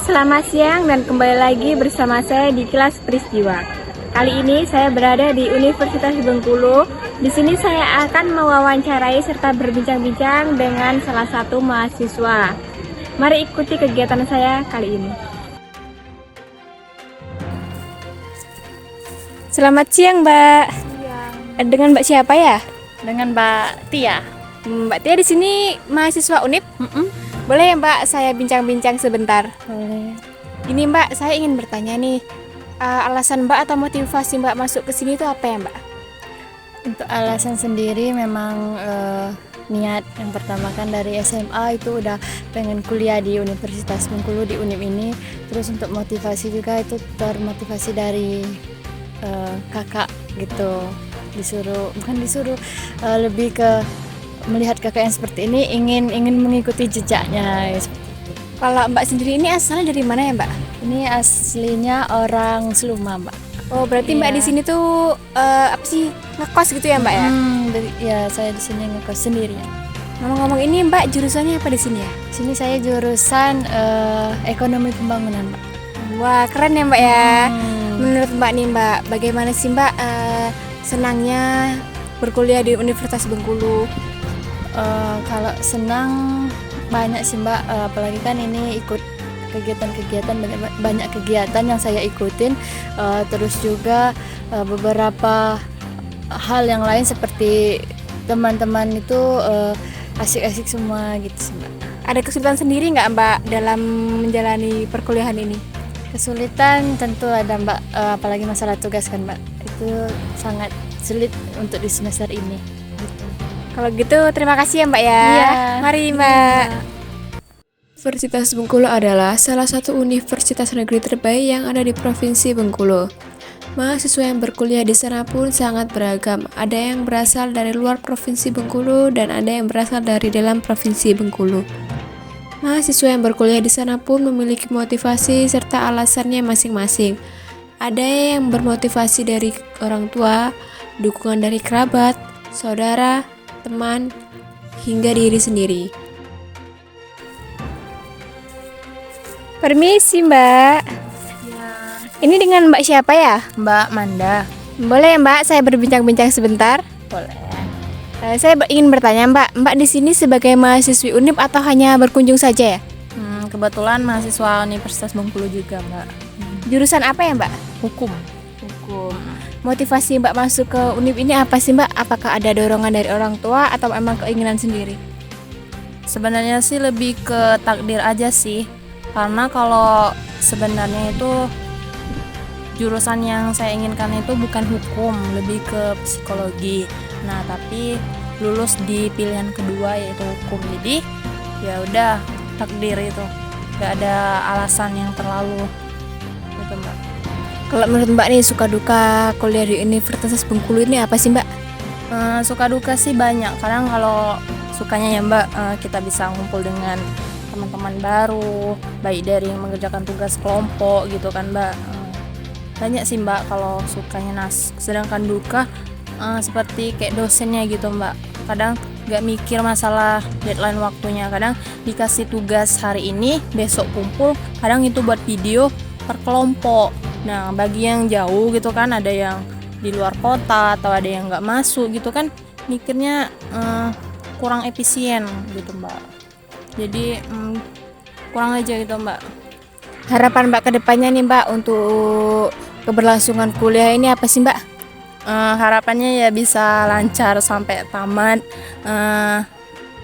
selamat siang dan kembali lagi bersama saya di kelas Peristiwa. Kali ini saya berada di Universitas Bengkulu. Di sini saya akan mewawancarai serta berbincang-bincang dengan salah satu mahasiswa. Mari ikuti kegiatan saya kali ini. Selamat siang, Mbak. Siang. Dengan Mbak siapa ya? Dengan Mbak Tia. Mbak Tia di sini mahasiswa UNIP. Boleh ya Mbak, saya bincang-bincang sebentar. Boleh. Ini Mbak, saya ingin bertanya nih, alasan Mbak atau motivasi Mbak masuk ke sini itu apa ya Mbak? Untuk alasan sendiri memang niat yang pertama kan dari SMA itu udah pengen kuliah di Universitas Bengkulu di UNIP ini. Terus untuk motivasi juga itu termotivasi dari kakak gitu. Lebih ke melihat kakak yang seperti ini ingin mengikuti jejaknya ya, seperti itu. Kalau Mbak sendiri ini asalnya dari mana ya Mbak? Ini aslinya orang Seluma, Mbak. Oh berarti Mbak Iya. di sini tuh apa sih, ngekos gitu ya Mbak ya? Ya saya di sini ngekos sendirian. Ngomong-ngomong ini Mbak jurusannya apa di sini ya? Di sini saya jurusan ekonomi pembangunan, Mbak. Wah keren ya Mbak ya. Menurut Mbak nih Mbak, bagaimana sih Mbak senangnya berkuliah di Universitas Bengkulu? Kalau senang banyak sih Mbak, apalagi kan ini ikut kegiatan-kegiatan, banyak kegiatan yang saya ikutin, terus juga beberapa hal yang lain seperti teman-teman itu asik-asik semua gitu sih Mbak. Ada kesulitan sendiri nggak Mbak dalam menjalani perkuliahan ini? Kesulitan tentu ada Mbak, apalagi masalah tugas kan Mbak, itu sangat sulit untuk di semester ini. Kalau gitu terima kasih ya Mbak ya. Iya. Mari Mbak. Universitas Bengkulu adalah salah satu universitas negeri terbaik yang ada di Provinsi Bengkulu. Mahasiswa yang berkuliah di sana pun sangat beragam. Ada yang berasal dari luar Provinsi Bengkulu dan ada yang berasal dari dalam Provinsi Bengkulu. Mahasiswa yang berkuliah di sana pun memiliki motivasi serta alasannya masing-masing. Ada yang bermotivasi dari orang tua, dukungan dari kerabat, saudara, teman, hingga diri sendiri. Permisi Mbak. Ini dengan Mbak siapa ya? Mbak Manda. Boleh ya Mbak saya berbincang-bincang sebentar? Boleh. Saya ingin bertanya Mbak di sini sebagai mahasiswi UNIP atau hanya berkunjung saja ya? Kebetulan mahasiswa Universitas Bengkulu juga Mbak. Jurusan apa ya Mbak? Hukum. Motivasi Mbak masuk ke UNIP ini apa sih Mbak? Apakah ada dorongan dari orang tua atau emang keinginan sendiri? Sebenarnya sih lebih ke takdir aja sih, karena kalau sebenarnya itu jurusan yang saya inginkan itu bukan hukum, lebih ke psikologi. Nah tapi lulus di pilihan kedua yaitu hukum, jadi ya udah takdir itu, gak ada alasan yang terlalu gitu Mbak. Kalau menurut Mbak nih suka duka kuliah di Universitas Bengkulu ini apa sih Mbak? Suka duka sih banyak. Kadang kalau sukanya ya Mbak, kita bisa ngumpul dengan teman-teman baru, baik dari yang mengerjakan tugas kelompok gitu kan Mbak. Banyak sih Mbak kalau sukanya. Sedangkan duka seperti kayak dosennya gitu Mbak. Kadang gak mikir masalah deadline waktunya. Kadang dikasih tugas hari ini, besok kumpul. Kadang itu buat video per kelompok. Nah bagi yang jauh gitu kan, ada yang di luar kota atau ada yang nggak masuk gitu kan, mikirnya kurang efisien gitu Mbak. Jadi kurang aja gitu Mbak. Harapan Mbak ke depannya nih Mbak untuk keberlangsungan kuliah ini apa sih Mbak? Harapannya ya bisa lancar sampai tamat.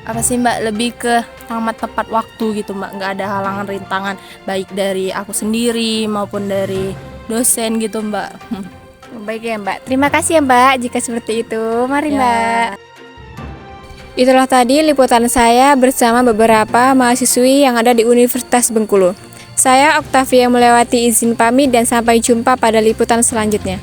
Apa sih Mbak, lebih ke tamat tepat waktu gitu Mbak, nggak ada halangan rintangan baik dari aku sendiri maupun dari dosen gitu Mbak. Baik ya Mbak, terima kasih ya Mbak jika seperti itu. Mari Ya. Mbak. Itulah tadi liputan saya bersama beberapa mahasiswi yang ada di Universitas Bengkulu. Saya Octavia melewati izin pamit dan sampai jumpa pada liputan selanjutnya.